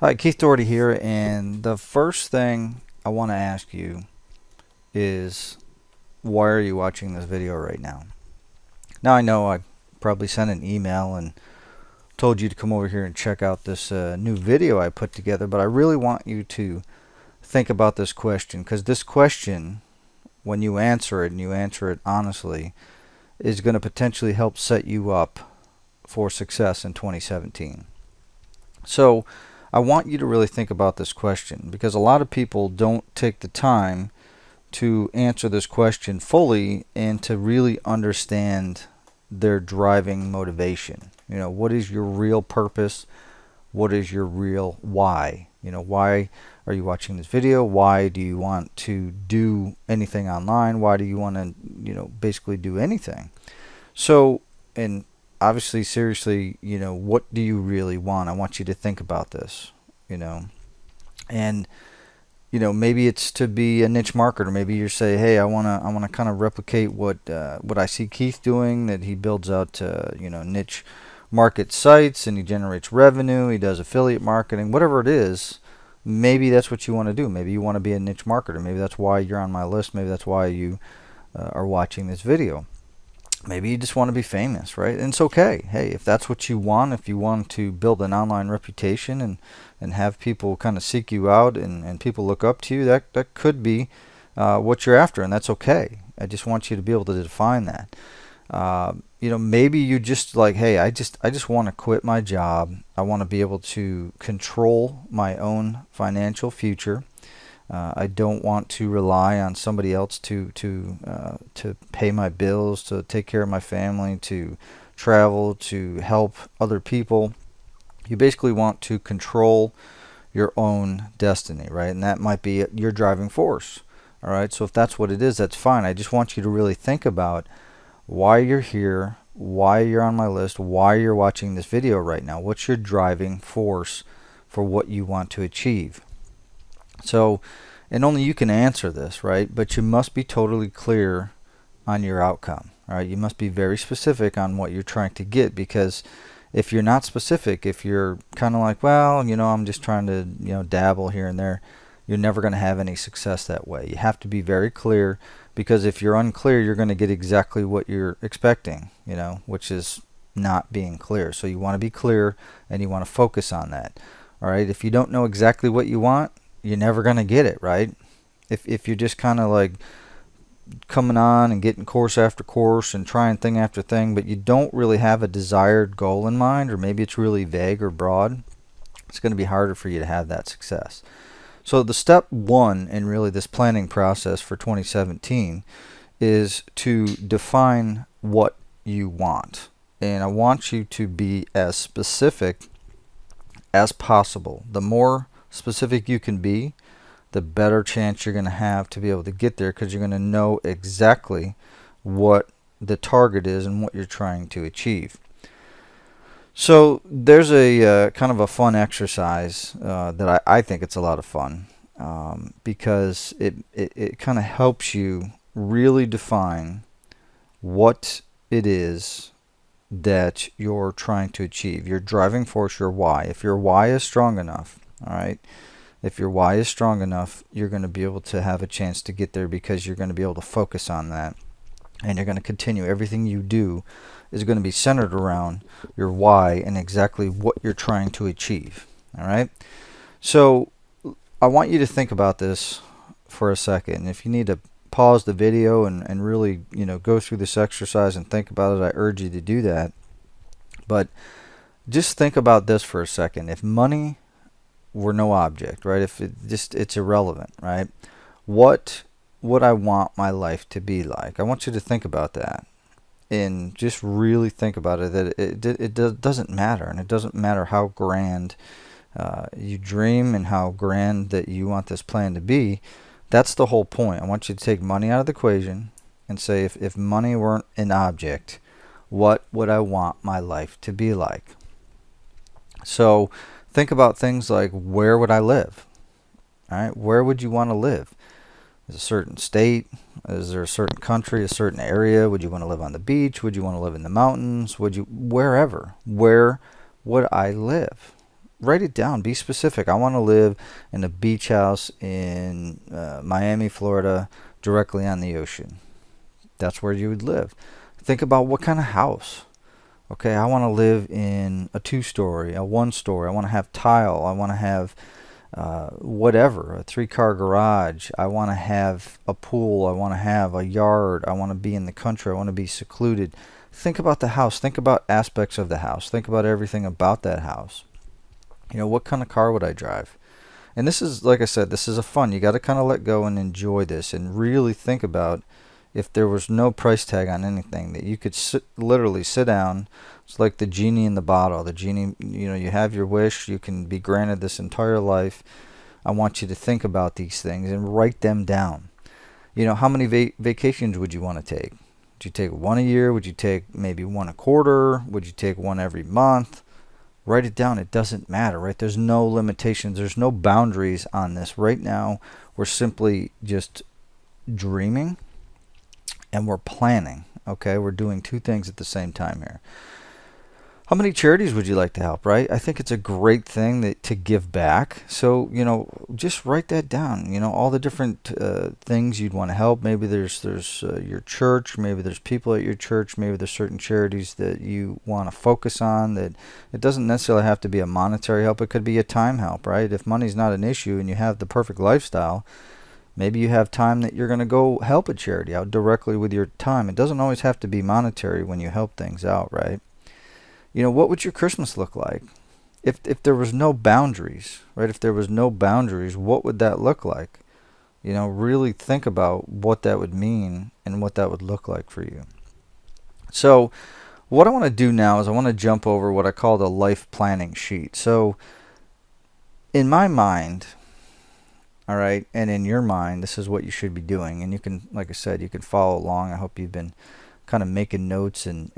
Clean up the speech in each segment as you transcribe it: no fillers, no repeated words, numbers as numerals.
Hi, Keith Doherty here, and the first thing I want to ask you is why are you watching this video right now? Now, I know I probably sent an email and told you to come over here and check out this new video I put together, but I really want you to think about this question, because this question, when you answer it and you answer it honestly, is going to potentially help set you up for success in 2017. So, I want you to really think about this question, because a lot of people don't take the time to answer this question fully and to really understand their driving motivation. What is your real purpose? What is your real why? Why are you watching this video? Why do you want to do anything online? Why do you want to, basically do anything? So, and obviously, seriously, what do you really want? I want you to think about this, and maybe it's to be a niche marketer. Maybe you say, hey, I want to kind of replicate what I see Keith doing, that he builds out niche market sites and he generates revenue, he does affiliate marketing, whatever it is. Maybe that's what you want to do. Maybe you want to be a niche marketer. Maybe that's why you're on my list. Maybe that's why you are watching this video. Maybe you just want to be famous, right? And it's okay. Hey, if that's what you want, if you want to build an online reputation and have people kind of seek you out and people look up to you, that could be what you're after, and that's okay. I just want you to be able to define that. Maybe you just like, hey, I just want to quit my job. I want to be able to control my own financial future. I don't want to rely on somebody else to pay my bills, to take care of my family, to travel, to help other people. You basically want to control your own destiny, right? And that might be your driving force. All right. So if that's what it is, that's fine. I just want you to really think about why you're here, why you're on my list, why you're watching this video right now. What's your driving force for what you want to achieve? So, and only you can answer this, right? But you must be totally clear on your outcome, right? You must be very specific on what you're trying to get, because if you're not specific, if you're kind of like, well, I'm just trying to, dabble here and there, you're never going to have any success that way. You have to be very clear, because if you're unclear, you're going to get exactly what you're expecting, which is not being clear. So you want to be clear and you want to focus on that. All right. If you don't know exactly what you want, you're never going to get it, right? If you're just kind of like coming on and getting course after course and trying thing after thing, but you don't really have a desired goal in mind, or maybe it's really vague or broad, it's going to be harder for you to have that success. So the step one in really this planning process for 2017 is to define what you want. And I want you to be as specific as possible. The more specific you can be, the better chance you're going to have to be able to get there, because you're going to know exactly what the target is and what you're trying to achieve. So there's a kind of a fun exercise that I think it's a lot of fun, because it kind of helps you really define what it is that you're trying to achieve, your driving force, your why. If your why is strong enough, all right, if your why is strong enough, you're going to be able to have a chance to get there, because you're going to be able to focus on that, and you're going to continue. Everything you do is going to be centered around your why and exactly what you're trying to achieve. All right. So I want you to think about this for a second. If you need to pause the video and really, go through this exercise and think about it, I urge you to do that. But just think about this for a second. If money were no object, right? If it's irrelevant, right? What would I want my life to be like? I want you to think about that, and just really think about it, that it doesn't matter, and it doesn't matter how grand you dream and how grand that you want this plan to be. That's the whole point. I want you to take money out of the equation and say, if money weren't an object, what would I want my life to be like? So think about things like, where would I live? All right, where would you want to live? Is a certain state? Is there a certain country, a certain area? Would you want to live on the beach? Would you want to live in the mountains? Would you, wherever? Where would I live? write it down. Be specific. I want to live in a beach house in Miami, Florida, directly on the ocean. That's where you would live. Think about what kind of house. Okay, I want to live in a 2-story, a 1-story. I want to have tile. I want to have whatever, a 3-car garage. I want to have a pool. I want to have a yard. I want to be in the country. I want to be secluded. Think about the house. Think about aspects of the house. Think about everything about that house. You know, what kind of car would I drive? And this is, like I said, this is a fun. You got to kind of let go and enjoy this and really think about, if there was no price tag on anything, that you could literally sit down. It's like the genie in the bottle. The genie, you know, you have your wish. You can be granted this entire life. I want you to think about these things and write them down. You know, how many vacations would you want to take? Would you take one a year? Would you take maybe one a quarter? Would you take one every month? Write it down. It doesn't matter, right? There's no limitations. There's no boundaries on this. Right now, we're simply just dreaming. And we're planning, okay? We're doing 2 things at the same time here. How many charities would you like to help, right? I think it's a great thing to give back. So, you know, just write that down. You know, all the different things you'd want to help. Maybe there's your church. Maybe there's people at your church. Maybe there's certain charities that you want to focus on. That it doesn't necessarily have to be a monetary help. It could be a time help, right? If money's not an issue and you have the perfect lifestyle, maybe you have time that you're going to go help a charity out directly with your time. It doesn't always have to be monetary when you help things out, right? You know, what would your Christmas look like? If there was no boundaries, right? If there was no boundaries, what would that look like? You know, really think about what that would mean and what that would look like for you. So what I want to do now is I want to jump over what I call the life planning sheet. So in my mind, all right, and in your mind, this is what you should be doing. And you can, like I said, you can follow along. I hope you've been kind of making notes and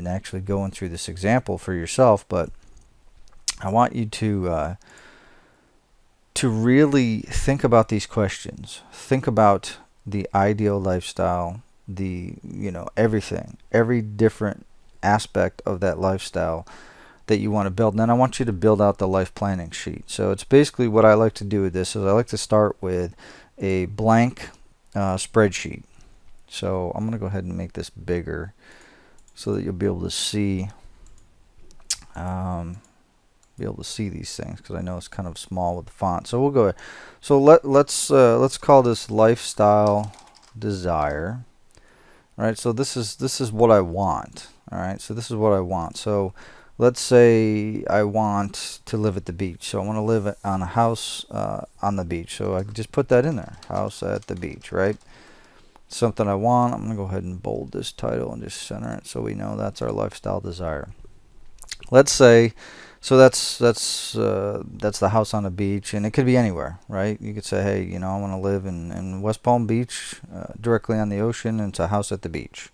actually going through this example for yourself. But I want you to really think about these questions. Think about the ideal lifestyle, everything, every different aspect of that lifestyle that you want to build. And then I want you to build out the life planning sheet. So it's basically what I like to do with this is I like to start with a blank spreadsheet. So I'm going to go ahead and make this bigger so that you'll be able to see these things, because I know it's kind of small with the font. So we'll go ahead. So let's call this lifestyle desire. All right. So this is what I want. All right. So this is what I want. So let's say I want to live at the beach. So I want to live on a house on the beach. So I can just put that in there. House at the beach, right? Something I want. I'm going to go ahead and bold this title and just center it so we know that's our lifestyle desire. Let's say, so that's the house on the beach, and it could be anywhere, right? You could say, hey, you know, I want to live in West Palm Beach, directly on the ocean, and it's a house at the beach.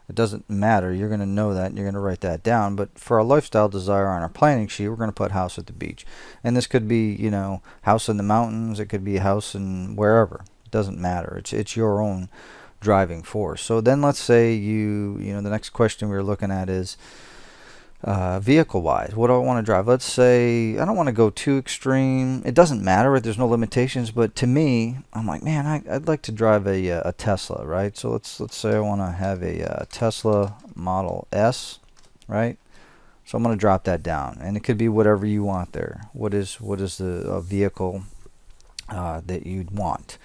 It doesn't matter. You're going to know that, and you're going to write that down. But for our lifestyle desire on our planning sheet, we're going to put house at the beach. And this could be, you know, house in the mountains. It could be a house in wherever. It doesn't matter. It's your own driving force. So then let's say you know, the next question we're looking at is vehicle-wise. What do I want to drive? Let's say I don't want to go too extreme. It doesn't matter, right? There's no limitations. But to me, I'm like, man, I'd like to drive a Tesla, right? So let's say I want to have a Tesla Model S, right? So I'm going to drop that down, and it could be whatever you want there. What is the vehicle that you'd want?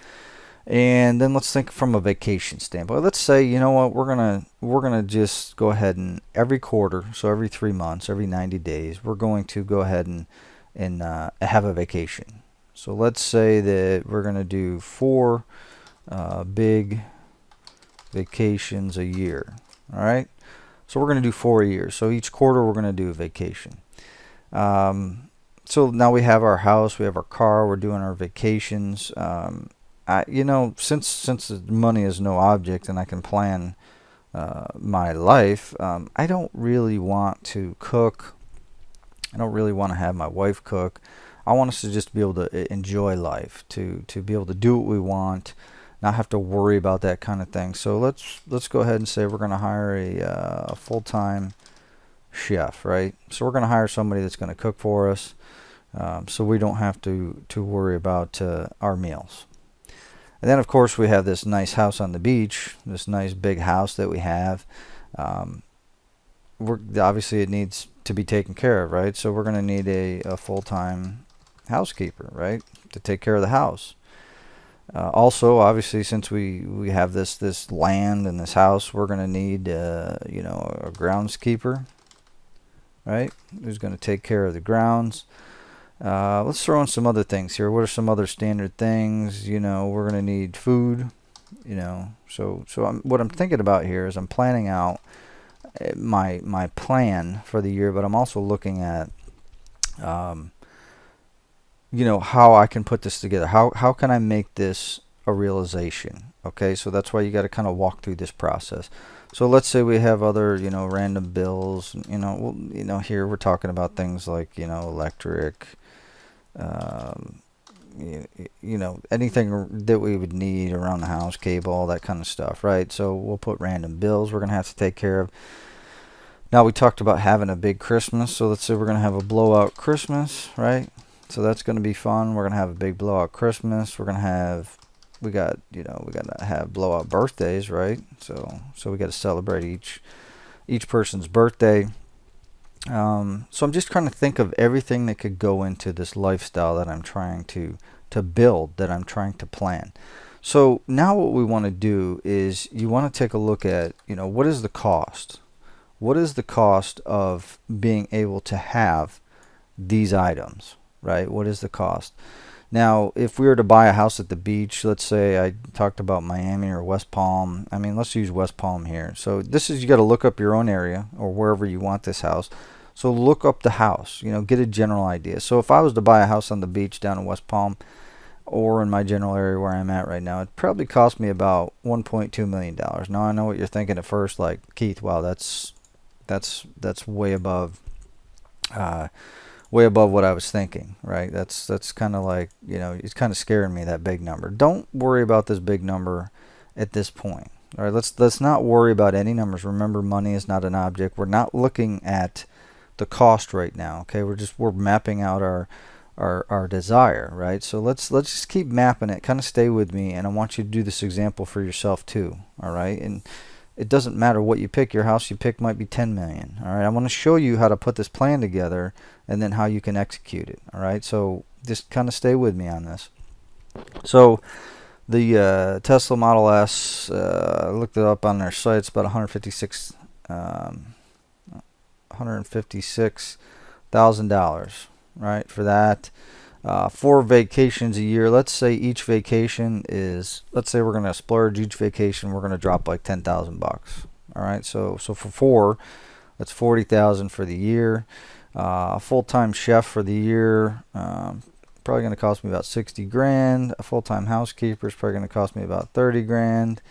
And then let's think from a vacation standpoint. Let's say, you know what, we're gonna just go ahead and every quarter, so every 3 months, every 90 days, we're going to go ahead and have a vacation. So let's say that we're gonna do 4 big vacations a year. All right. So we're gonna do 4 a year. So each quarter we're gonna do a vacation. So now we have our house, we have our car, we're doing our vacations. You know, since money is no object and I can plan my life, I don't really want to cook. I don't really want to have my wife cook. I want us to just be able to enjoy life, to be able to do what we want, not have to worry about that kind of thing. So let's go ahead and say we're going to hire a full-time chef, right? So we're going to hire somebody that's going to cook for us, so we don't have to worry about our meals. And then, of course, we have this nice house on the beach, this nice big house that we have. Um, obviously it needs to be taken care of, right? So we're going to need a full-time housekeeper, right, to take care of the house. Also, obviously, since we have this land and this house, we're going to need you know, a groundskeeper, right, who's going to take care of the grounds. Let's throw in some other things here. What are some other standard things? You know, we're going to need food. You know, so what I'm thinking about here is I'm planning out my plan for the year, but I'm also looking at you know, how I can put this together. How can I make this a realization? Okay, so that's why you got to kind of walk through this process. So let's say we have other, you know, random bills. You know, well, you know, here we're talking about things like, you know, electric, you know, anything that we would need around the house, cable, all that kind of stuff, right? So we'll put random bills we're going to have to take care of. Now, we talked about having a big Christmas, so let's say we're going to have a blowout Christmas, right? So that's going to be fun. We're going to have a big blowout Christmas. We're going to have, we got to have blowout birthdays, right? So we got to celebrate each person's birthday. So I'm just trying to think of everything that could go into this lifestyle that I'm trying to build, that I'm trying to plan. So now what we want to do is you want to take a look at, you know, what is the cost? What is the cost of being able to have these items, right? What is the cost? Now, if we were to buy a house at the beach, let's say I talked about Miami or West Palm. I mean, let's use West Palm here. So this is, you got to look up your own area or wherever you want this house. So look up the house, you know, get a general idea. So if I was to buy a house on the beach down in West Palm or in my general area where I'm at right now, it'd probably cost me about $1.2 million. Now, I know what you're thinking at first, like, Keith, wow, that's way above what I was thinking, right? That's kind of like, you know, it's kind of scaring me, that big number. Don't worry about this big number at this point. All right, let's not worry about any numbers. Remember, money is not an object. We're not looking at the cost right now. Okay, we're mapping out our desire, right? So let's just keep mapping it. Kind of stay with me, and I want you to do this example for yourself too. All right, and it doesn't matter what you pick. Your house you pick might be 10 million. All right, I want to show you how to put this plan together and then how you can execute it. All right, so just kind of stay with me on this. So the Tesla Model S, I looked it up on their site. It's about $156,000, right, for that. 4 vacations a year. Let's say each vacation is, let's say we're going to splurge each vacation. We're going to drop like $10,000. All right, so for 4, that's 40,000 for the year. A full-time chef for the year, probably going to cost me about 60 grand. A full-time housekeeper is probably going to cost me about 30 grand.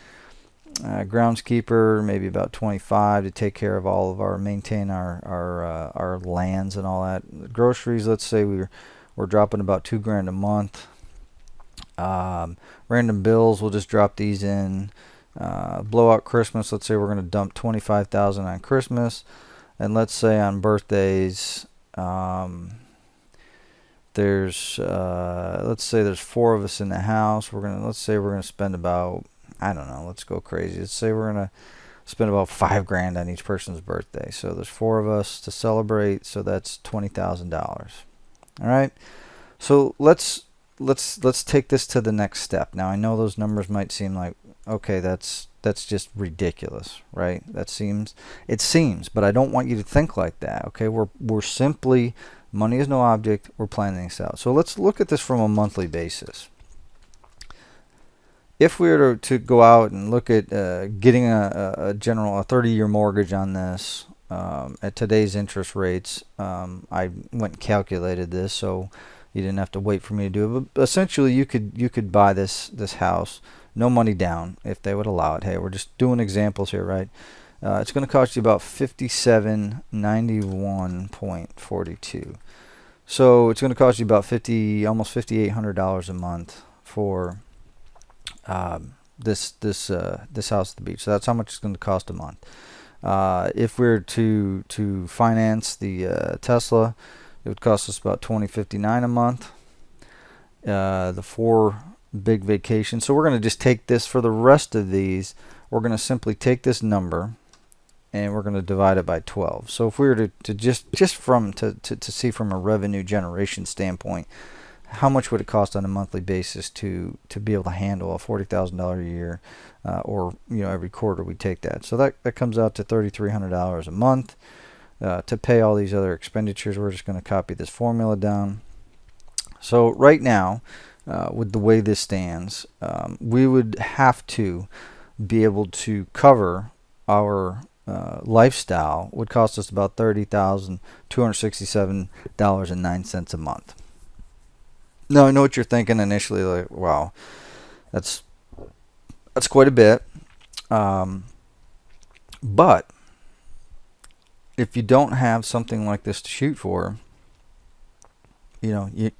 Groundskeeper maybe about 25 to take care of all of maintain our lands and all that. Groceries, let's say we're dropping about 2 grand a month. Random bills, we'll just drop these in. Blowout Christmas, let's say we're going to dump 25,000 on Christmas, and let's say on birthdays, there's let's say there's 4 of us in the house. Let's say we're gonna spend about, I don't know, let's go crazy. Let's say we're gonna spend about 5 grand on each person's birthday. So there's 4 of us to celebrate, so that's $20,000. All right. So let's take this to the next step. Now, I know those numbers might seem like, okay, that's just ridiculous, right? It seems, but I don't want you to think like that. Okay, we're simply, money is no object. We're planning this out. So let's look at this from a monthly basis. If we were to go out and look at getting a 30-year mortgage on this at today's interest rates, I went and calculated this, so you didn't have to wait for me to do it. But essentially, you could buy this house, no money down, if they would allow it. Hey, we're just doing examples here, right? It's going to cost you about $5791.42. So it's going to cost you about almost $5,800 a month for this house at the beach. So that's how much it's going to cost a month. If we were to finance the Tesla, it would cost us about $20.59 a month. The 4 big vacations. So we're going to just take this for the rest of these. We're going to simply take this number and we're going to divide it by 12. So if we were to just to see from a revenue generation standpoint, how much would it cost on a monthly basis to be able to handle a $40,000 a year, or every quarter we take that. So that comes out to $3,300 a month to pay all these other expenditures. We're just going to copy this formula down. So right now, with the way this stands, we would have to be able to cover our lifestyle. Would cost us about $30,267.09 a month. Now I know what you're thinking initially, like, wow, that's quite a bit. But if you don't have something like this to shoot for, you're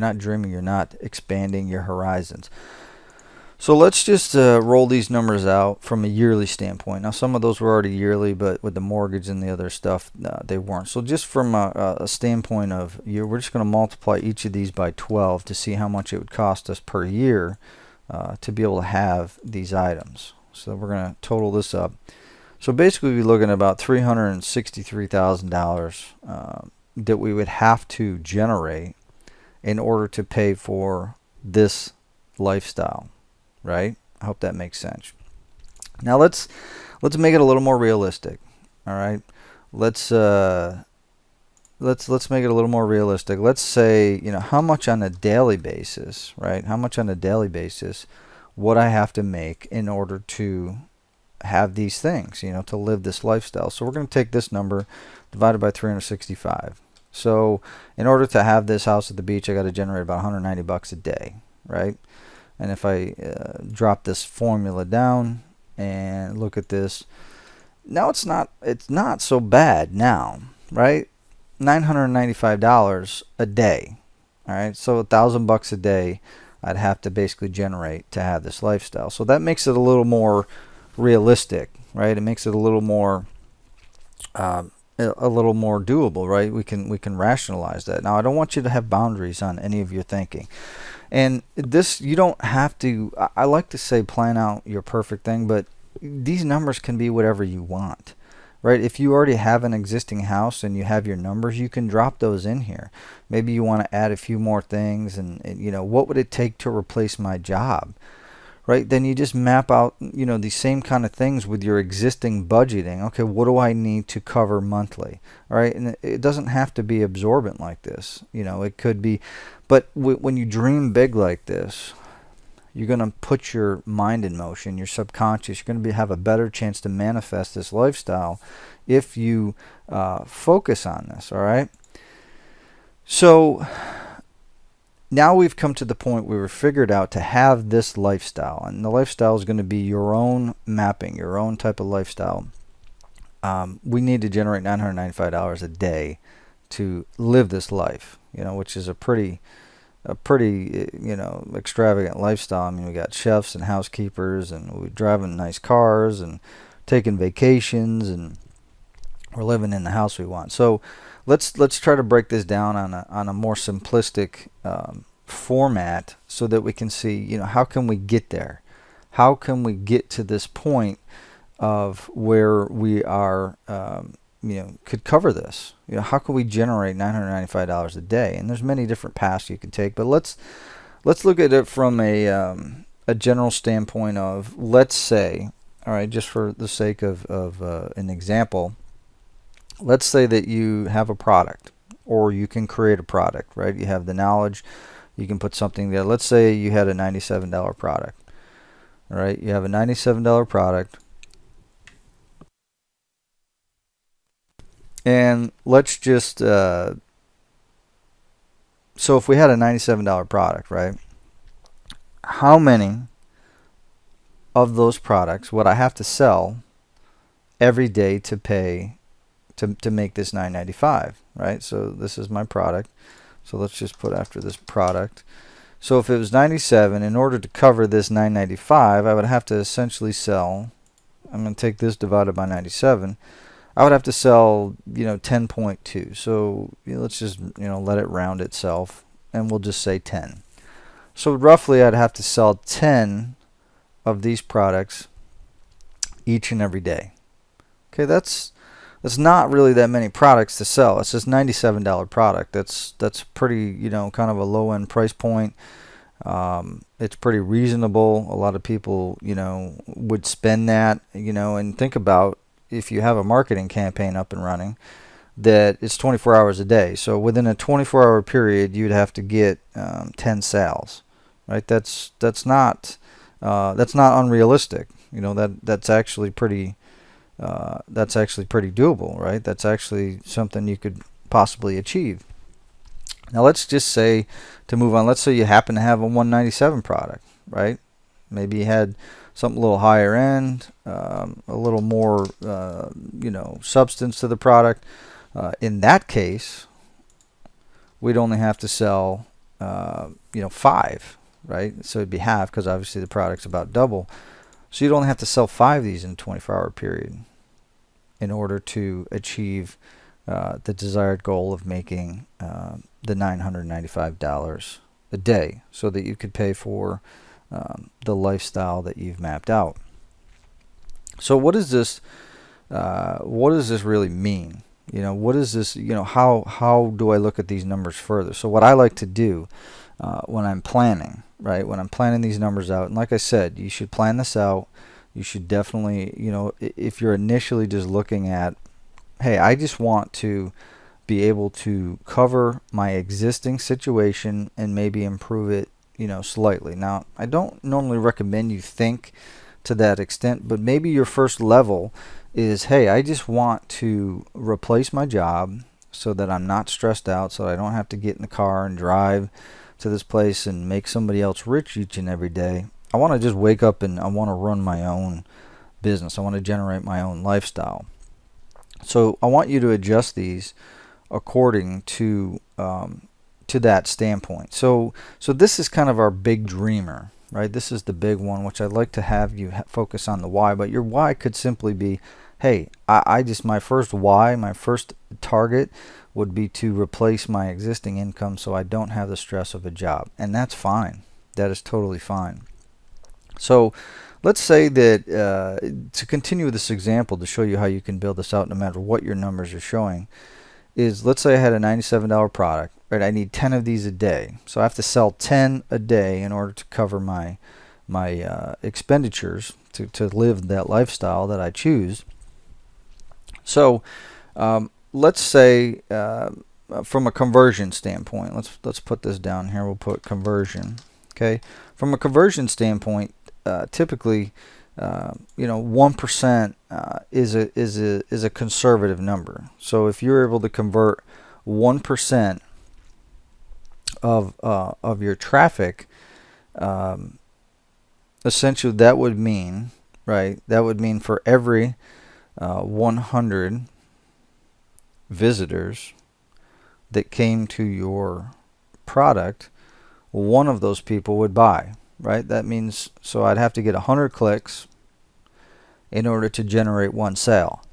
not dreaming, you're not expanding your horizons. So let's just roll these numbers out from a yearly standpoint. Now some of those were already yearly, but with the mortgage and the other stuff, they weren't. So just from a standpoint of year, we're just going to multiply each of these by 12 to see how much it would cost us per year to be able to have these items. So we're going to total this up. So basically we're looking at about $363,000 that we would have to generate in order to pay for this lifestyle. Right? I hope that makes sense. Now let's make it a little more realistic. All right. Let's make it a little more realistic. Let's say, how much on a daily basis, right? How much on a daily basis would I have to make in order to have these things, to live this lifestyle? So we're going to take this number divided by 365. So in order to have this house at the beach, I got to generate about $190 a day, right? And if I drop this formula down and look at this, now it's not so bad now, right? $995 a day. All right, so $1,000 a day I'd have to basically generate to have this lifestyle. So that makes it a little more realistic, right? It makes it a little more doable, right? We can rationalize that. Now I don't want you to have boundaries on any of your thinking. And this, you don't have to, I like to say plan out your perfect thing, but these numbers can be whatever you want, right? If you already have an existing house and you have your numbers, you can drop those in here. Maybe you want to add a few more things and what would it take to replace my job? Right? Then you just map out, these same kind of things with your existing budgeting. Okay, what do I need to cover monthly? All right, and it doesn't have to be absorbent like this. It could be, but when you dream big like this, you're going to put your mind in motion, your subconscious. You're going to have a better chance to manifest this lifestyle if you focus on this. All right. So now we've come to the point where we've figured out to have this lifestyle, and the lifestyle is going to be your own mapping, your own type of lifestyle. We need to generate $995 a day to live this life, which is a pretty extravagant lifestyle. I mean, we got chefs and housekeepers, and we're driving nice cars and taking vacations, and we're living in the house we want. So let's try to break this down on a more simplistic format so that we can see, how can we get there? How can we get to this point of where we are, could cover this? How can we generate $995 a day? And there's many different paths you could take, but let's look at it from a general standpoint of, let's say, all right, just for the sake of an example, let's say that you have a product, or you can create a product, right? You have the knowledge, you can put something there. Let's say you had a $97 product, all right? You have a $97 product, and let's just, so if we had a $97 product, right? How many of those products would I have to sell every day to pay to make this $995, right? So this is my product. So let's just put after this product. So if it was 97, in order to cover this $995, I would have to essentially sell I'm going to take this divided by 97. I would have to sell, 10.2. So let's just, let it round itself, and we'll just say 10. So roughly I'd have to sell 10 of these products each and every day. Okay, that's not really that many products to sell. It's just $97 product. That's pretty, kind of a low end price point. It's pretty reasonable. A lot of people, would spend that, and think about if you have a marketing campaign up and running, that it's 24 hours a day. So within a 24-hour period, you'd have to get 10 sales, right? That's not unrealistic. That's actually pretty doable, right? That's actually something you could possibly achieve. Now let's just say, to move on, let's say you happen to have a 197 product, right? Maybe you had something a little higher end, a little more, substance to the product. In that case, we'd only have to sell, 5, right? So it'd be half, because obviously the product's about double. So you'd only have to sell 5 of these in a 24-hour period in order to achieve the desired goal of making the $995 a day, so that you could pay for the lifestyle that you've mapped out. So what does this really mean? What is this? How do I look at these numbers further? So what I like to do when I'm planning, right? When I'm planning these numbers out, and like I said, you should plan this out. You should definitely, if you're initially just looking at, hey, I just want to be able to cover my existing situation and maybe improve it, slightly. Now, I don't normally recommend you think to that extent, but maybe your first level is, hey, I just want to replace my job so that I'm not stressed out, so I don't have to get in the car and drive to this place and make somebody else rich each and every day. I want to just wake up and I want to run my own business. I want to generate my own lifestyle. So I want you to adjust these according to that standpoint. So this is kind of our big dreamer, right? This is the big one, which I'd like to have you focus on the why. But your why could simply be, hey, my first why, my first target would be to replace my existing income so I don't have the stress of a job. And that's fine. That is totally fine. So let's say that to continue this example, to show you how you can build this out no matter what your numbers are showing, is let's say I had a $97 product, right? I need 10 of these a day. So I have to sell 10 a day in order to cover my expenditures to live that lifestyle that I choose. So let's say from a conversion standpoint, let's put this down here. We'll put conversion. Okay, from a conversion standpoint, typically, 1% is a conservative number. So if you're able to convert 1% of your traffic, essentially that would mean, right? That would mean for every 100 visitors that came to your product, one of those people would buy, right? That means, so I'd have to get 100 clicks in order to generate one sale.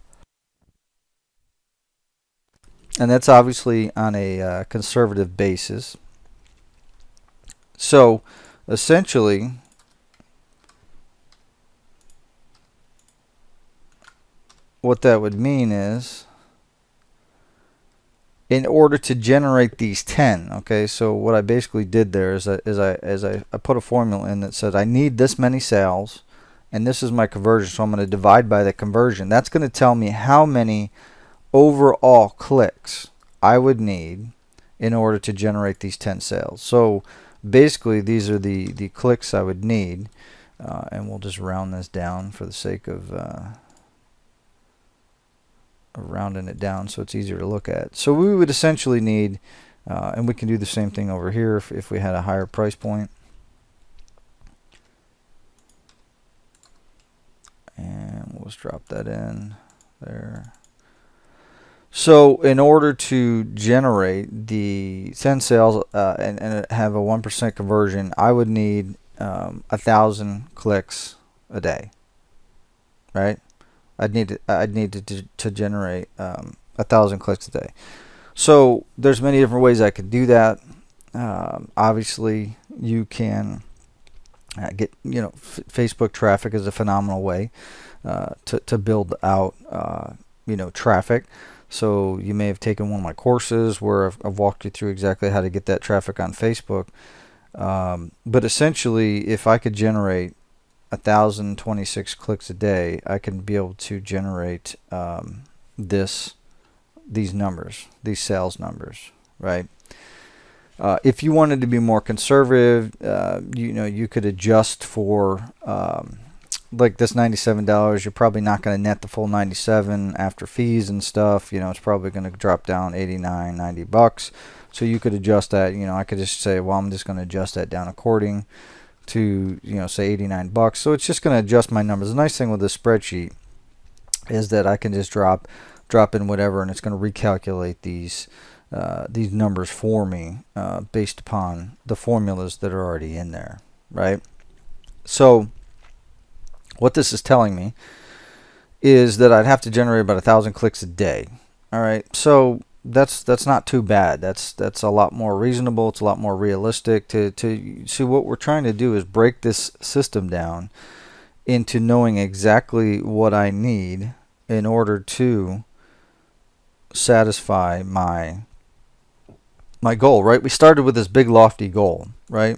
And that's obviously on a conservative basis. So essentially, what that would mean is, in order to generate these 10, okay, so what I basically did there is I put a formula in that says I need this many sales, and this is my conversion, so I'm going to divide by the conversion. That's going to tell me how many overall clicks I would need in order to generate these 10 sales. So basically, these are the clicks I would need, and we'll just round this down for the sake of rounding it down so it's easier to look at. So we would essentially need, and we can do the same thing over here if we had a higher price point. And we'll just drop that in there. So in order to generate the 10 sales and have a 1% conversion, I would need 1,000 clicks a day, right? to generate 1,000 clicks a day. So there's many different ways I could do that. Obviously, you can get, Facebook traffic is a phenomenal way to build out traffic. So you may have taken one of my courses where I've walked you through exactly how to get that traffic on Facebook. But essentially, if I could generate 1,026 clicks a day, I can be able to generate these numbers, these sales numbers, right? If you wanted to be more conservative, you could adjust for like this $97. You're probably not going to net the full 97 after fees and stuff. It's probably going to drop down 89, 90 bucks. So you could adjust that. I could just say, well, I'm just going to adjust that down according to, say 89 bucks. So it's just going to adjust my numbers. The nice thing with this spreadsheet is that I can just drop in whatever, and it's going to recalculate these numbers for me based upon the formulas that are already in there, right? So what this is telling me is that I'd have to generate about 1,000 clicks a day. All right, so that's not too bad. That's a lot more reasonable. It's a lot more realistic. To see, what we're trying to do is break this system down into knowing exactly what I need in order to satisfy my goal, right? We started with this big lofty goal, right,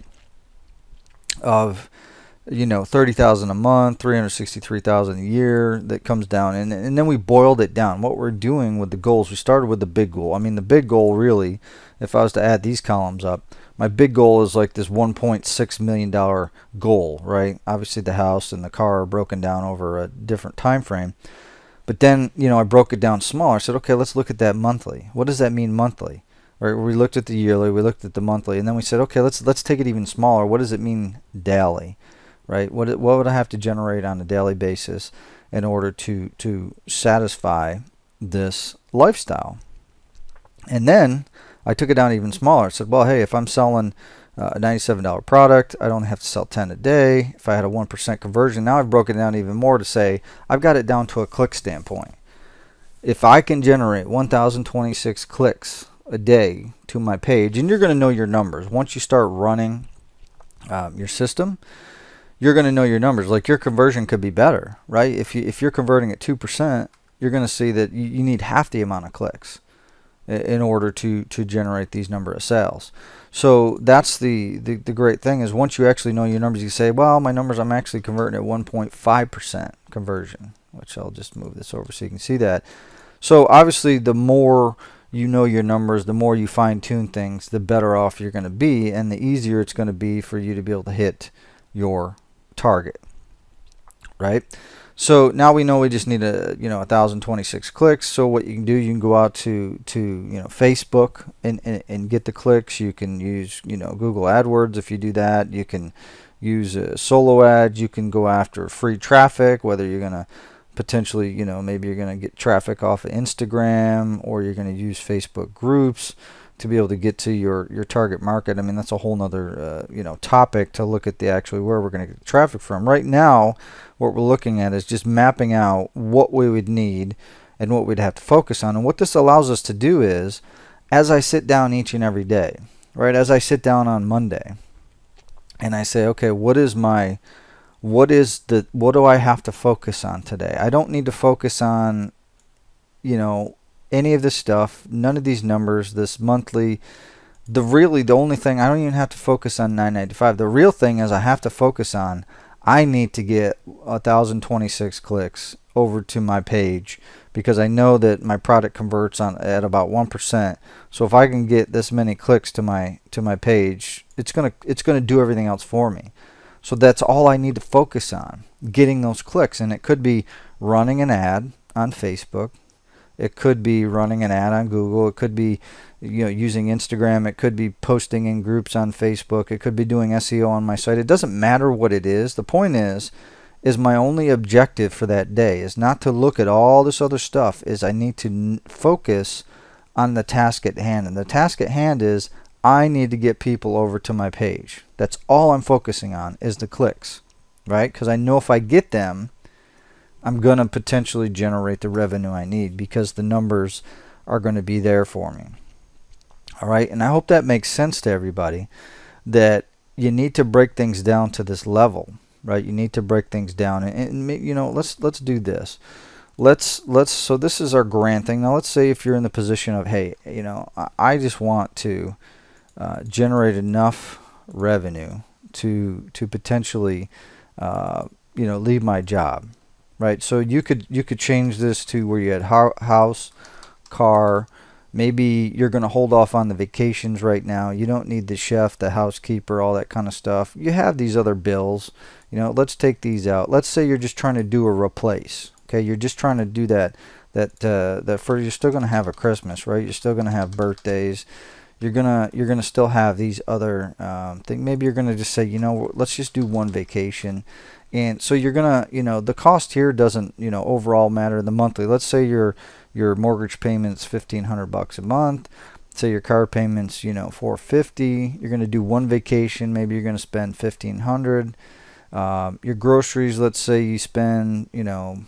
of 30,000 a month, 363,000 a year. That comes down, and then we boiled it down. What we're doing with the goals, we started with the big goal. I mean, the big goal, really, if I was to add these columns up, my big goal is like this $1.6 million goal, right? Obviously the house and the car are broken down over a different time frame. But then, I broke it down smaller. I said, okay, let's look at that monthly. What does that mean monthly? Right? We looked at the yearly, we looked at the monthly, and then we said, okay, let's take it even smaller. What does it mean daily? Right? What would I have to generate on a daily basis in order to satisfy this lifestyle? And then I took it down even smaller. I said, well, hey, if I'm selling a $97 product, I don't have to sell 10 a day. If I had a 1% conversion, now I've broken it down even more to say I've got it down to a click standpoint. If I can generate 1,026 clicks a day to my page, and you're going to know your numbers once you start running your system. You're going to know your numbers. Like, your conversion could be better, right? If you're converting at 2%, you're going to see that you need half the amount of clicks in order to generate these number of sales. So that's the great thing is once you actually know your numbers, you say, well, my numbers, I'm actually converting at 1.5% conversion, which I'll just move this over so you can see that. So obviously, the more you know your numbers, the more you fine tune things, the better off you're going to be, and the easier it's going to be for you to be able to hit your target, right? So now we know we just need 1,026 clicks. So what you can do, you can go out to Facebook and get the clicks. You can use Google AdWords if you do that. You can use solo ads. You can go after free traffic, whether you're gonna potentially maybe you're gonna get traffic off of Instagram, or you're gonna use Facebook groups to be able to get to your target market. I mean, that's a whole nother topic to look at actually where we're going to get the traffic from. Right now, what we're looking at is just mapping out what we would need and what we'd have to focus on. And what this allows us to do is, as I sit down each and every day, right, as I sit down on Monday and I say, okay, what do I have to focus on today? I don't need to focus on any of this stuff, none of these numbers, this monthly. The only thing, I don't even have to focus on 995. The real thing is I have to focus on, I need to get 1,026 clicks over to my page, because I know that my product converts at about 1%. So if I can get this many clicks to my page, it's gonna do everything else for me. So that's all I need to focus on, getting those clicks. And it could be running an ad on Facebook. It could be running an ad on Google. It could be using Instagram. It could be posting in groups on Facebook. It could be doing SEO on my site. It doesn't matter what it is. The point is my only objective for that day is not to look at all this other stuff. Is I need to focus on the task at hand. And the task at hand is I need to get people over to my page. That's all I'm focusing on is the clicks, right? Because I know if I get them, I'm going to potentially generate the revenue I need because the numbers are going to be there for me. All right, and I hope that makes sense to everybody, that you need to break things down to this level, right? You need to break things down, and you know, let's do this. Let's so this is our grand thing. Now let's say if you're in the position of, hey, you know, I just want to generate enough revenue to potentially you know, leave my job, right? So you could change this to where you had house, car. Maybe you're going to hold off on the vacations right now. You don't need the chef, the housekeeper, all that kind of stuff. You have these other bills. You know, let's take these out. Let's say you're just trying to do a replace. Okay, you're just trying to do that for, you're still going to have a Christmas, right? You're still going to have birthdays. You're gonna still have these other things. Maybe you're gonna just say, you know, let's just do one vacation. And so you're gonna, you know, the cost here doesn't, you know, overall matter. The monthly, let's say your mortgage payment's $1,500 a month. Say your car payment's, you know, $450. You're gonna do one vacation. Maybe you're gonna spend $1,500. Your groceries, let's say you spend, you know,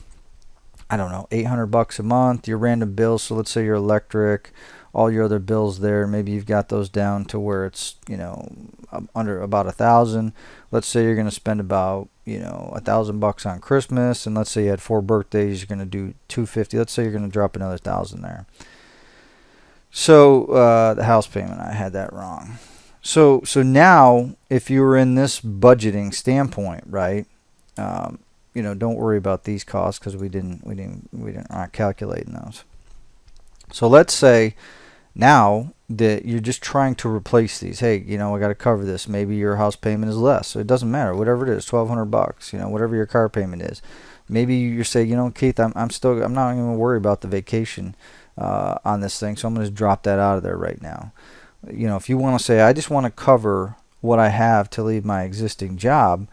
I don't know, $800 a month. Your random bills, so let's say your electric, all your other bills there, maybe you've got those down to where it's, you know, under about 1,000. Let's say you're going to spend about, you know, $1,000 on Christmas, and let's say you had 4 birthdays, you're going to do $250. Let's say you're going to drop another 1,000 there. So the house payment, I had that wrong. So now, if you were in this budgeting standpoint, right? You know, don't worry about these costs because we didn't aren't calculating those. So let's say now that you're just trying to replace these. Hey, you know, I got to cover this. Maybe your house payment is less, so it doesn't matter. Whatever it is, $1,200. You know, whatever your car payment is. Maybe you say, you know, Keith, I'm not even going to worry about the vacation on this thing, so I'm going to drop that out of there right now. You know, if you want to say, I just want to cover what I have to leave my existing job,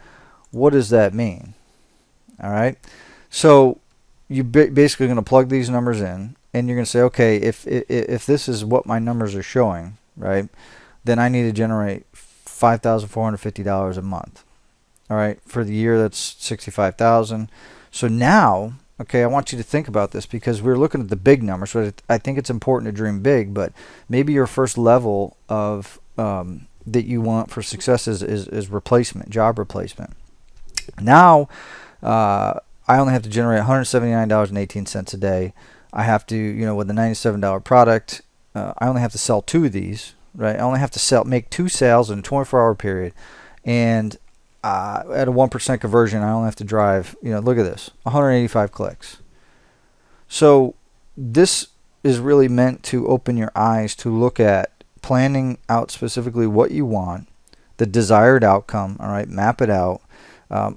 what does that mean? All right, so you basically going to plug these numbers in, and you're going to say, okay, if this is what my numbers are showing, right, then I need to generate $5,450 a month. All right, for the year that's $65,000. So now, okay, I want you to think about this because we're looking at the big numbers. So I think it's important to dream big, but maybe your first level of that you want for success is replacement, job replacement. Now, I only have to generate $179.18 a day. I have to, you know, with a $97 product, I only have to sell 2 of these, right? I only have to make 2 sales in a 24-hour period, and at a 1% conversion, I only have to drive, you know, look at this, 185 clicks. So this is really meant to open your eyes to look at planning out specifically what you want, the desired outcome. All right, map it out.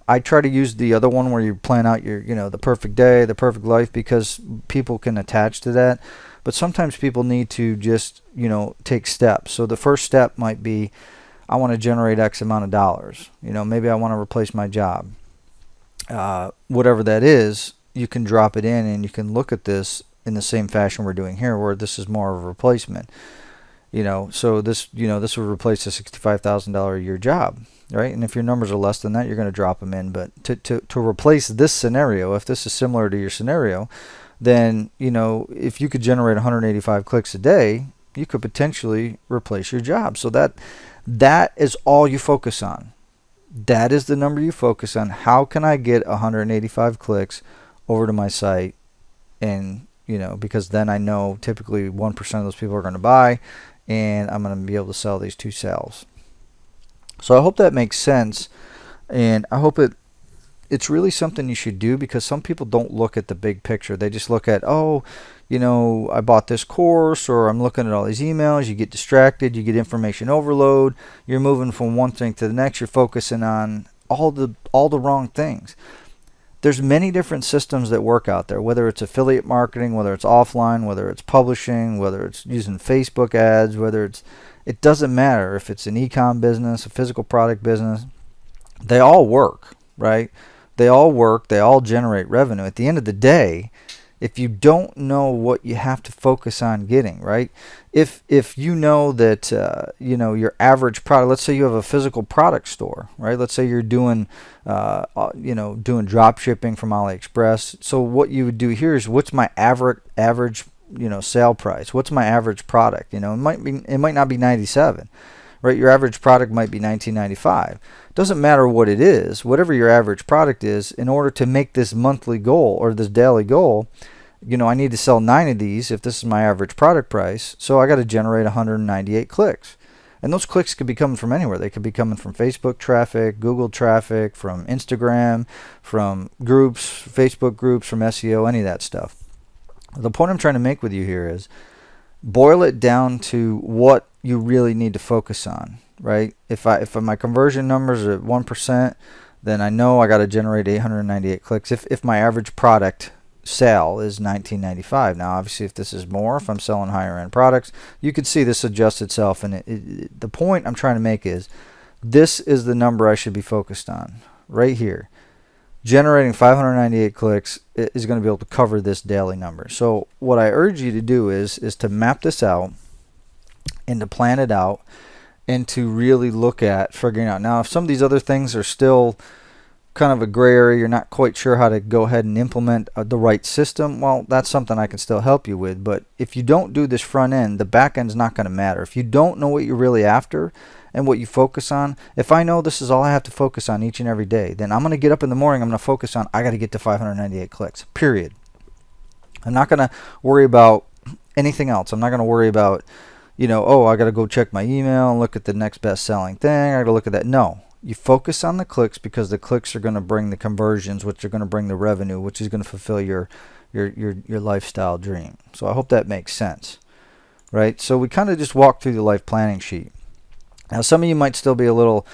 I try to use the other one where you plan out your, you know, the perfect day, the perfect life, because people can attach to that. But sometimes people need to just, you know, take steps. So the first step might be, I want to generate X amount of dollars. You know, maybe I want to replace my job. Whatever that is, you can drop it in and you can look at this in the same fashion we're doing here, where this is more of a replacement. You know, so this, you know, this would replace a $65,000 a year job, right? And if your numbers are less than that, you're going to drop them in. But to replace this scenario, if this is similar to your scenario, then, you know, if you could generate 185 clicks a day, you could potentially replace your job. So that is all you focus on. That is the number you focus on. How can I get 185 clicks over to my site? And, you know, because then I know typically 1% of those people are going to buy, and I'm going to be able to sell these 2 sales. So I hope that makes sense, and I hope it's really something you should do, because some people don't look at the big picture. They just look at, oh, you know, I bought this course, or I'm looking at all these emails. You get distracted, you get information overload, you're moving from one thing to the next, you're focusing on all the wrong things. There's many different systems that work out there, whether it's affiliate marketing, whether it's offline, whether it's publishing, whether it's using Facebook ads, it doesn't matter if it's an e-com business, a physical product business. They all work, right? They all work. They all generate revenue. At the end of the day, if you don't know what you have to focus on getting, right? If you know that your average product, let's say you have a physical product store, right? Let's say you're doing doing drop shipping from AliExpress. So what you would do here is, what's my average sale price? What's my average product? It might not be 97, right? Your average product might be 19.95. Doesn't matter what it is, whatever your average product is. In order to make this monthly goal or this daily goal, I need to sell 9 of these if this is my average product price. So I got to generate 198 clicks. And those clicks could be coming from anywhere. They could be coming from Facebook traffic, Google traffic, from Instagram, from groups, Facebook groups, from SEO, any of that stuff. The point I'm trying to make with you here is, boil it down to what you really need to focus on, right? If my conversion numbers are at 1%, then I know I got to generate 898 clicks. If my average product sale is $19.95. Now, obviously, if this is more, if I'm selling higher end products, you can see this adjusts itself. And the point I'm trying to make is, this is the number I should be focused on right here. Generating 598 clicks is going to be able to cover this daily number. So what I urge you to do is to map this out and to plan it out and to really look at figuring out. Now, if some of these other things are still kind of a gray area, you're not quite sure how to go ahead and implement the right system, well, that's something I can still help you with. But if you don't do this front end, the back end's not going to matter. If you don't know what you're really after and what you focus on, if I know this is all I have to focus on each and every day, then I'm going to get up in the morning, I'm going to focus on, I got to get to 598 clicks, period. I'm not going to worry about anything else. I'm not going to worry about, I got to go check my email and look at the next best selling thing. I got to look at that. No. You focus on the clicks, because the clicks are going to bring the conversions, which are going to bring the revenue, which is going to fulfill your lifestyle dream. So I hope that makes sense, right? So we kind of just walked through the life planning sheet. Now, some of you might still be a little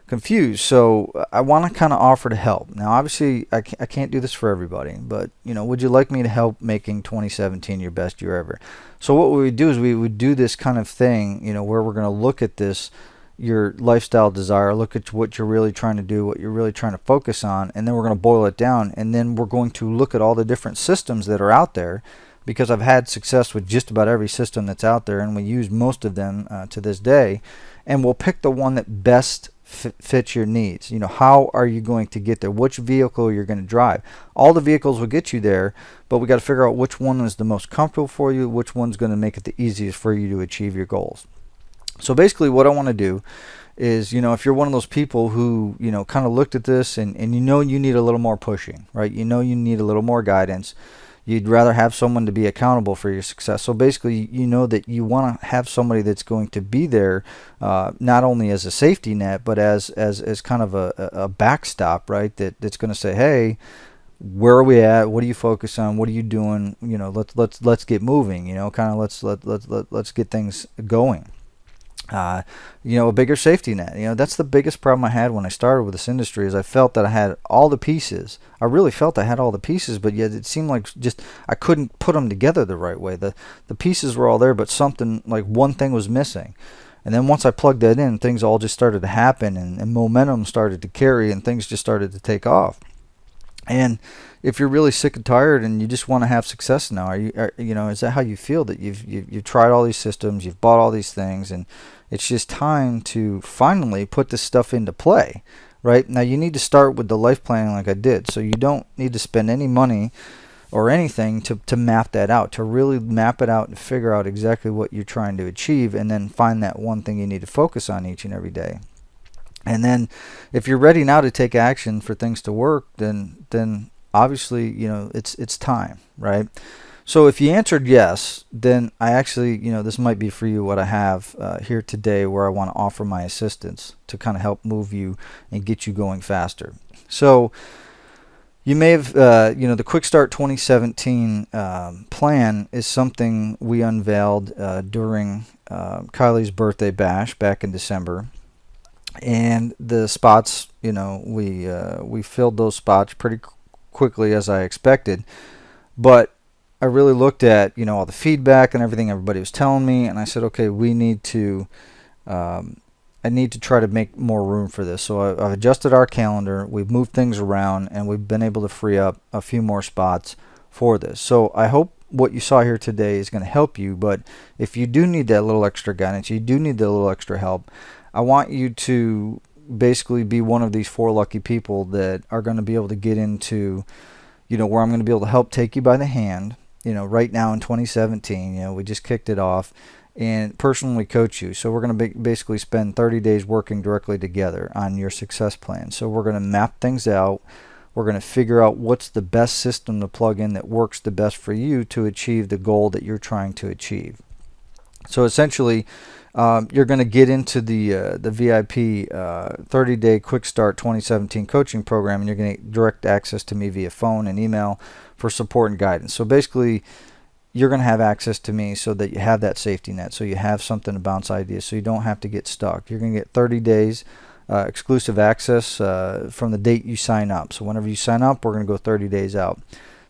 confused, so I want to kind of offer to help. Now, obviously, I can't do this for everybody, but would you like me to help making 2017 your best year ever? So what we would do is we would do this kind of thing, where we're going to look at this, your lifestyle desire, look at what you're really trying to do, what you're really trying to focus on, and then we're going to boil it down, and then we're going to look at all the different systems that are out there, because I've had success with just about every system that's out there, and we use most of them to this day, and we'll pick the one that best fits your needs. How are you going to get there? Which vehicle you're going to drive? All the vehicles will get you there, but we got to figure out which one is the most comfortable for you, which one's going to make it the easiest for you to achieve your goals. So basically what I want to do is, if you're one of those people who, kind of looked at this and you need a little more pushing, right? You need a little more guidance. You'd rather have someone to be accountable for your success. So basically, that you want to have somebody that's going to be there, not only as a safety net, but as kind of a backstop, right? That's going to say, hey, where are we at? What do you focus on? What are you doing? Let's get moving. Kind of let's get things going. A bigger safety net. That's the biggest problem I had when I started with this industry, is I felt that I had all the pieces. I really felt I had all the pieces, but yet it seemed like just I couldn't put them together the right way. The pieces were all there, but something, like one thing was missing. And then once I plugged that in, things all just started to happen, and momentum started to carry, and things just started to take off. And if you're really sick and tired and you just want to have success now, is that how you feel, that you've tried all these systems, you've bought all these things, and it's just time to finally put this stuff into play, right? Now, you need to start with the life planning like I did. So you don't need to spend any money or anything to map that out, to really map it out and figure out exactly what you're trying to achieve, and then find that one thing you need to focus on each and every day. And then if you're ready now to take action for things to work, then obviously, it's time, right? So if you answered yes, then I actually, this might be for you what I have here today, where I want to offer my assistance to kind of help move you and get you going faster. So you may have, the Quick Start 2017 plan is something we unveiled during Kylie's birthday bash back in December. And the spots, we filled those spots pretty quickly, as I expected. But I really looked at, all the feedback and everything everybody was telling me, and I said, okay, I need to try to make more room for this. So I've adjusted our calendar, we've moved things around, and we've been able to free up a few more spots for this. So I hope what you saw here today is going to help you, but if you do need that little extra guidance, you do need that little extra help, I want you to basically be one of these 4 lucky people that are going to be able to get into, where I'm going to be able to help take you by the hand, right now in 2017, we just kicked it off, and personally coach you. So we're going to basically spend 30 days working directly together on your success plan. So we're going to map things out. We're going to figure out what's the best system to plug in that works the best for you to achieve the goal that you're trying to achieve. So essentially, you're going to get into the VIP 30-day Quick Start 2017 coaching program, and you're going to get direct access to me via phone and email for support and guidance. So basically, you're going to have access to me so that you have that safety net, so you have something to bounce ideas, so you don't have to get stuck. You're going to get 30 days exclusive access from the date you sign up. So whenever you sign up, we're going to go 30 days out.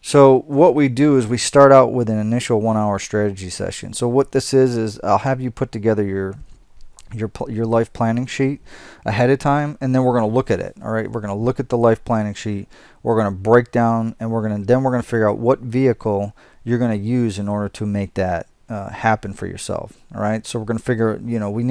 So what we do is we start out with an initial 1-hour strategy session. So what this is I'll have you put together your life planning sheet ahead of time, and then we're going to look at it. All right, we're going to look at the life planning sheet. We're going to break down, and we're going to figure out what vehicle you're going to use in order to make that happen for yourself. All right, so we're going to figure, we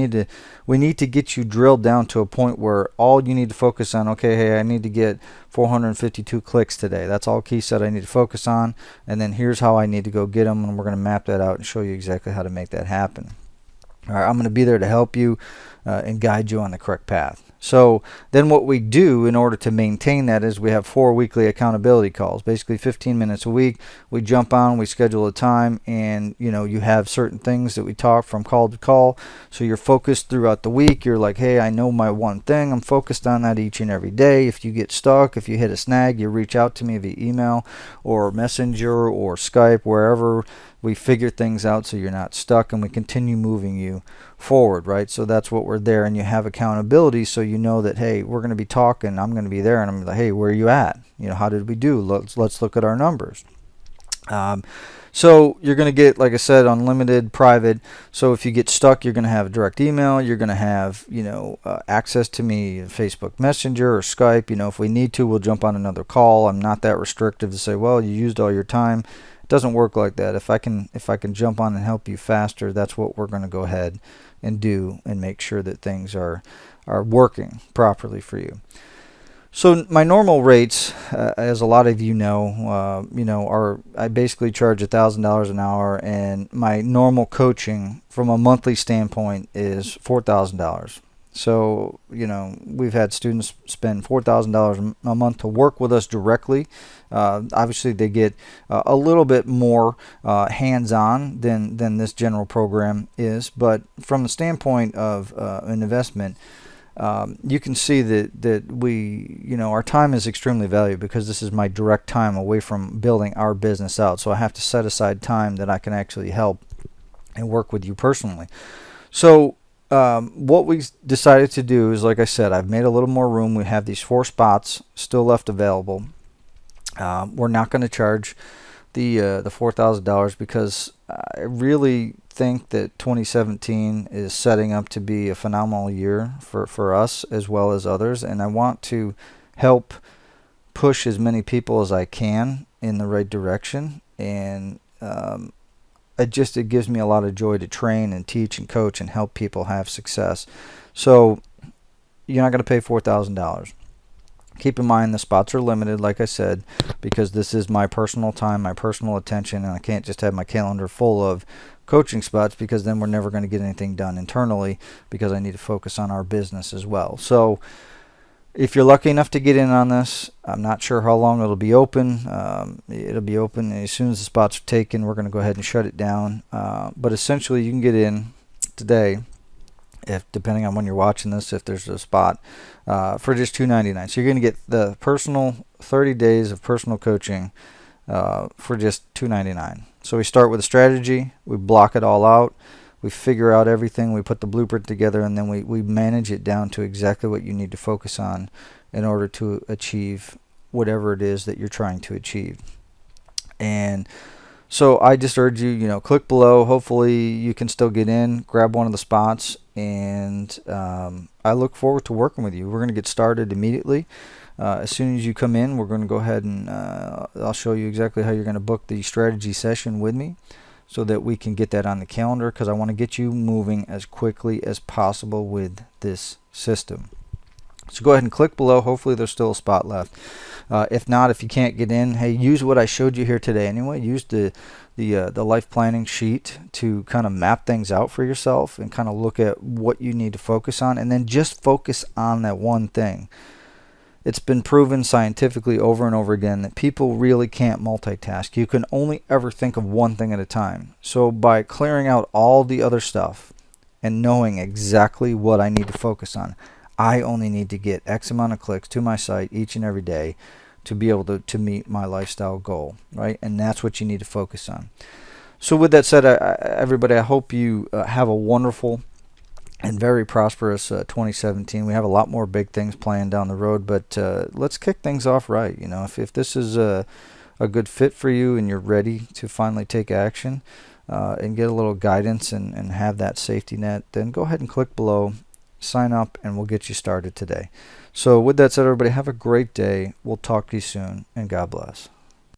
need to get you drilled down to a point where all you need to focus on, okay, hey, I need to get 452 clicks today. That's all Keith said I need to focus on, and then here's how I need to go get them, and we're going to map that out and show you exactly how to make that happen. All right, I'm going to be there to help you and guide you on the correct path. So then what we do in order to maintain that is we have 4 weekly accountability calls, basically 15 minutes a week. We jump on, we schedule a time, and you have certain things that we talk from call to call. So you're focused throughout the week. You're like, hey, I know my one thing. I'm focused on that each and every day. If you get stuck, if you hit a snag, you reach out to me via email or Messenger or Skype, wherever. We figure things out so you're not stuck, and we continue moving you forward, right? So that's what we're there, and you have accountability, so you know that, hey, we're going to be talking, I'm going to be there, and I'm like, hey, where are you at? How did we do? Let's look at our numbers. So you're going to get, like I said, unlimited private. So if you get stuck, you're going to have a direct email. You're going to have, access to me, Facebook Messenger or Skype. If we need to, we'll jump on another call. I'm not that restrictive to say, well, you used all your time. It doesn't work like that. If I can jump on and help you faster, that's what we're going to go ahead and do and make sure that things are working properly for you. So my normal rates, as a lot of you know, are I basically charge $1,000 an hour, and my normal coaching from a monthly standpoint is $4,000. So we've had students spend $4,000 a month to work with us directly. Obviously, they get a little bit more hands-on than this general program is, but from the standpoint of an investment, you can see that we, our time is extremely valuable because this is my direct time away from building our business out. So I have to set aside time that I can actually help and work with you personally. So what we decided to do is, like I said, I've made a little more room. We have these 4 spots still left available. We're not going to charge the $4,000 because I really think that 2017 is setting up to be a phenomenal year for us as well as others, and I want to help push as many people as I can in the right direction, and it gives me a lot of joy to train and teach and coach and help people have success. So you're not going to pay $4,000. Keep in mind the spots are limited, like I said, because this is my personal time, my personal attention, and I can't just have my calendar full of coaching spots because then we're never going to get anything done internally because I need to focus on our business as well. So if you're lucky enough to get in on this, I'm not sure how long it'll be open. It'll be open as soon as the spots are taken. We're going to go ahead and shut it down. But essentially, you can get in today, if depending on when you're watching this, if there's a spot, for just $299. So you're going to get the personal 30 days of personal coaching for just $299. So we start with a strategy. We block it all out. We figure out everything, we put the blueprint together, and then we manage it down to exactly what you need to focus on in order to achieve whatever it is that you're trying to achieve. And so I just urge you, click below. Hopefully you can still get in, grab one of the spots, and I look forward to working with you. We're going to get started immediately. As soon as you come in, we're going to go ahead and I'll show you exactly how you're going to book the strategy session with me, so that we can get that on the calendar, because I want to get you moving as quickly as possible with this system. So go ahead and click below. Hopefully there's still a spot left. If not, if you can't get in, hey, use what I showed you here today anyway. Use the life planning sheet to kind of map things out for yourself and kind of look at what you need to focus on, and then just focus on that one thing. It's been proven scientifically over and over again that people really can't multitask. You can only ever think of one thing at a time. So by clearing out all the other stuff and knowing exactly what I need to focus on, I only need to get X amount of clicks to my site each and every day to be able to meet my lifestyle goal, right? And that's what you need to focus on. So with that said, everybody, I hope you have a wonderful and very prosperous 2017. We have a lot more big things planned down the road, but let's kick things off right. You know, if this is a good fit for you and you're ready to finally take action and get a little guidance and have that safety net, then go ahead and click below, sign up, and we'll get you started today. So with that said, everybody, have a great day. We'll talk to you soon, and God bless.